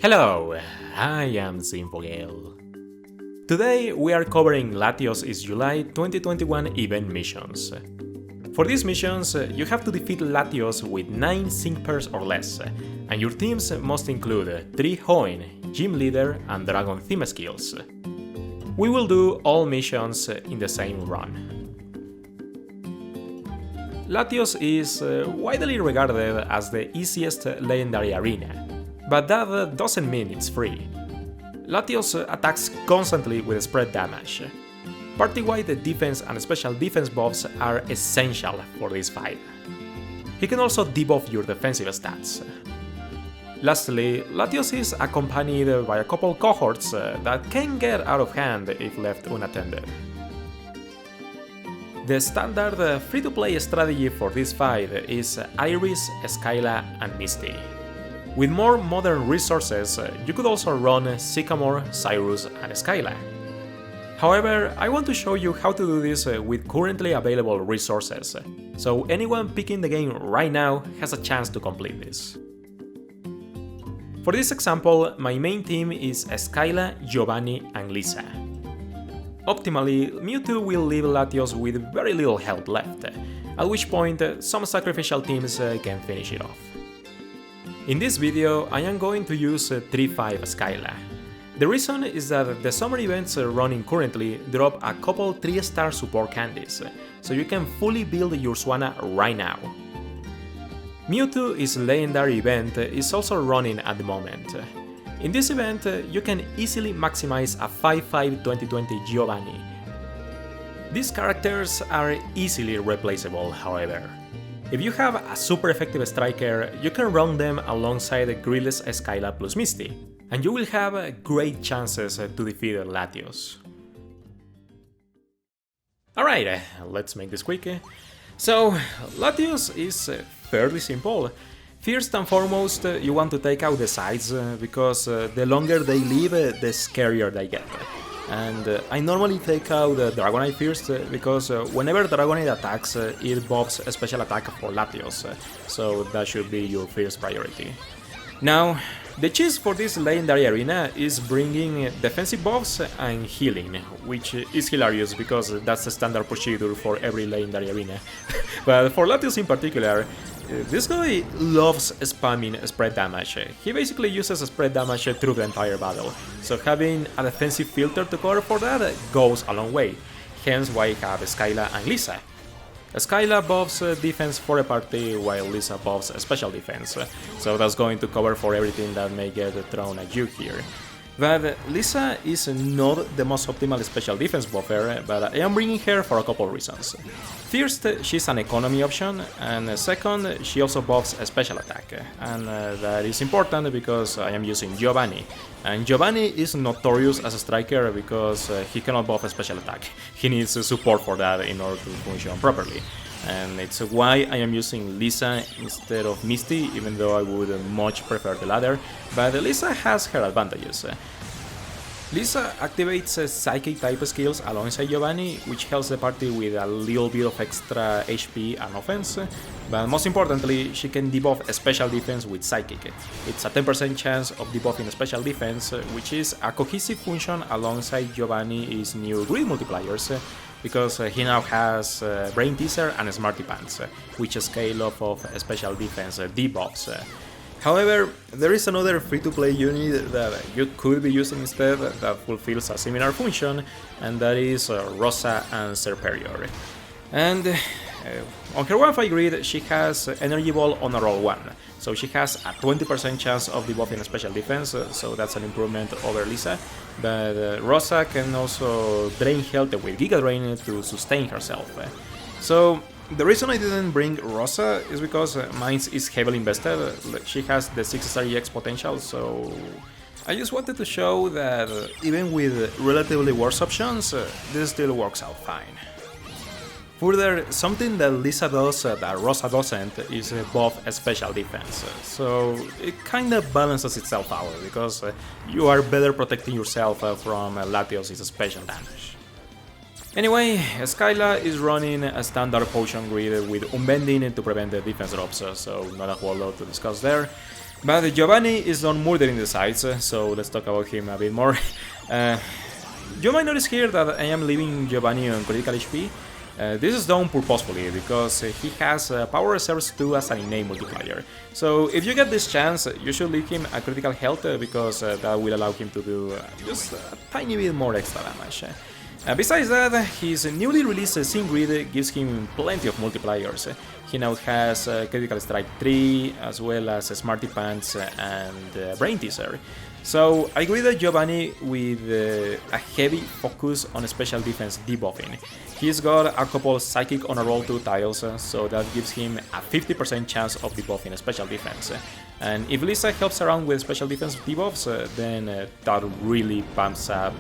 Hello, I am Zinfogel. Today we are covering Latios' July 2021 event missions. For these missions, you have to defeat Latios with 9 sync pairs or less, and your teams must include 3 Hoenn, Gym Leader, and Dragon theme skills. We will do all missions in the same run. Latios is widely regarded as the easiest legendary arena, but that doesn't mean it's free. Latios attacks constantly with spread damage. Party-wide defense and special defense buffs are essential for this fight. He can also debuff your defensive stats. Lastly, Latios is accompanied by a couple cohorts that can get out of hand if left unattended. The standard free-to-play strategy for this fight is Iris, Skyla, and Misty. With more modern resources, you could also run Sycamore, Cyrus, and Skyla. However, I want to show you how to do this with currently available resources, so anyone picking the game right now has a chance to complete this. For this example, my main team is Skyla, Giovanni, and Lisa. Optimally, Mewtwo will leave Latios with very little health left, at which point some sacrificial teams can finish it off. In this video, I am going to use 3-5 Skyla. The reason is that the summer events running currently drop a couple 3-star support candies, so you can fully build your Swanna right now. Mewtwo's legendary event is also running at the moment. In this event, you can easily maximize a 5-5 2020 Giovanni. These characters are easily replaceable, however. If you have a super effective striker, you can run them alongside Grilles, Skyla plus Misty, and you will have great chances to defeat Latios. Alright, let's make this quick. So, Latios is fairly simple. First and foremost, you want to take out the sides, because the longer they live, the scarier they get. And I normally take out Dragonite first, because whenever Dragonite attacks, it buffs a special attack for Latios, so that should be your first priority. Now, the cheese for this legendary arena is bringing defensive buffs and healing, which is hilarious because that's the standard procedure for every legendary arena. But for Latios in particular, this guy loves spamming spread damage. He basically uses spread damage through the entire battle, so having a defensive filter to cover for that goes a long way, hence why I have Skyla and Lisa. Skyla buffs defense for a party while Lisa buffs special defense, so that's going to cover for everything that may get thrown at you here. But Lisa is not the most optimal special defense buffer, but I am bringing her for a couple reasons. First, she's an economy option, and second, she also buffs a special attack, and that is important because I am using Giovanni. And Giovanni is notorious as a striker because he cannot buff a special attack. He needs support for that in order to function properly. And it's why I am using Lisa instead of Misty, even though I would much prefer the latter, but Lisa has her advantages. Lisa activates Psychic type skills alongside Giovanni, which helps the party with a little bit of extra HP and offense, but most importantly, she can debuff a special defense with Psychic. It's a 10% chance of debuffing a special defense, which is a cohesive function alongside Giovanni's new grid multipliers, because he now has Brain Teaser and Smarty Pants, which scale off of special defense debuffs. However, there is another free-to-play unit that you could be using instead that fulfills a similar function, and that is Rosa and Serperior. And on her 1-5 grid, she has Energy Ball on a roll 1, so she has a 20% chance of debuffing a special defense, so that's an improvement over Lisa. But Rosa can also drain health with Giga Drain to sustain herself. So the reason I didn't bring Rosa is because mine is heavily invested. She has the 6-star EX potential, so I just wanted to show that even with relatively worse options, this still works out fine. Further, something that Lisa does that Rosa doesn't is buff a special defense, so it kinda balances itself out, because you are better protecting yourself from Latios' special damage. Anyway, Skyla is running a standard potion grid with unbending to prevent the defense drops, so not a whole lot to discuss there. But Giovanni is done murdering the sides, so let's talk about him a bit more. You might notice here that I am leaving Giovanni on critical HP. This is done purposefully because he has power reserves too as an innate multiplier. So if you get this chance, you should leave him a critical health because that will allow him to do just a tiny bit more extra damage. Besides that, his newly released Sin Grid gives him plenty of multipliers. He now has Critical Strike 3, as well as Smarty Pants and Brain Teaser. So I agree that Giovanni with a heavy focus on special defense debuffing. He's got a couple Psychic on a roll 2 tiles, so that gives him a 50% chance of debuffing special defense. And if Lisa helps around with special defense debuffs, then that really bumps up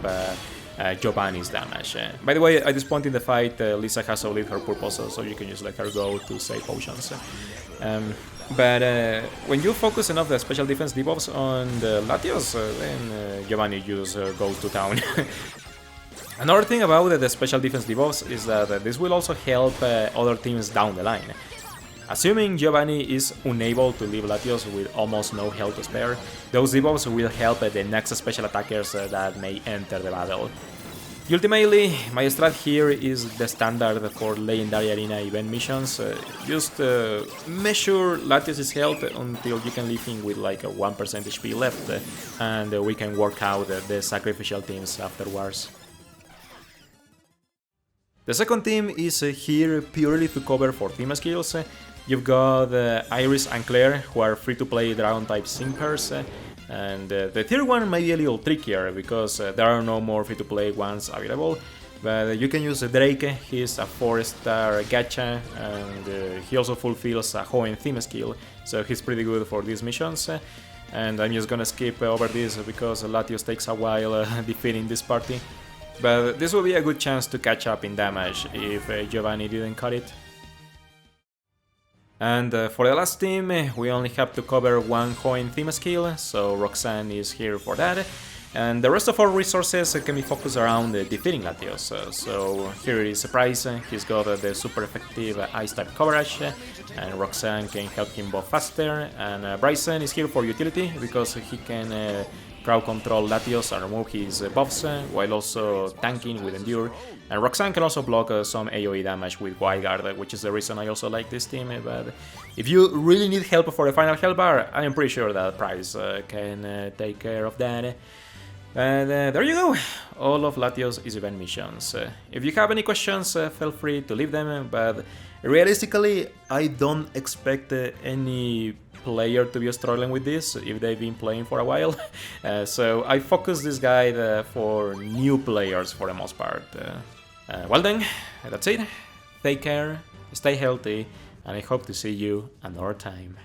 Giovanni's damage. By the way, at this point in the fight, Lisa has outlived her purpose, so you can just let her go to save potions. But when you focus enough the special defense debuffs on the Latios, then Giovanni just goes to town. Another thing about the special defense debuffs is that this will also help other teams down the line. Assuming Giovanni is unable to leave Latios with almost no health to spare, those debuffs will help the next special attackers that may enter the battle. Ultimately, my strat here is the standard for Legendary Arena event missions. Just measure Latios' health until you can leave him with like a 1% HP left, and we can work out the sacrificial teams afterwards. The second team is here purely to cover for team skills. You've got Iris and Claire, who are free-to-play Dragon-type Simpers, and the third one may be a little trickier, because there are no more free-to-play ones available, but you can use Drake. He's a 4-star gacha, and he also fulfills a Hoenn theme skill, so he's pretty good for these missions. And I'm just gonna skip over this because Latios takes a while defeating this party. But this will be a good chance to catch up in damage if Giovanni didn't cut it. And for the last team, we only have to cover one Hoenn theme skill, so Roxanne is here for that. And the rest of our resources can be focused around defeating Latios. So here is Surprise, he's got the super effective Ice type coverage, and Roxanne can help him buff faster. And Bryson is here for utility, because he can crowd control Latios and remove his buffs, while also tanking with Endure. And Roxanne can also block some AoE damage with Wild Guard, which is the reason I also like this team. But if you really need help for the final health bar, I am pretty sure that Price can take care of that. And there you go, all of Latios' event missions. If you have any questions, feel free to leave them, but realistically, I don't expect any player to be struggling with this if they've been playing for a while. So I focus this guide for new players for the most part. Well then, that's it. Take care, stay healthy, and I hope to see you another time.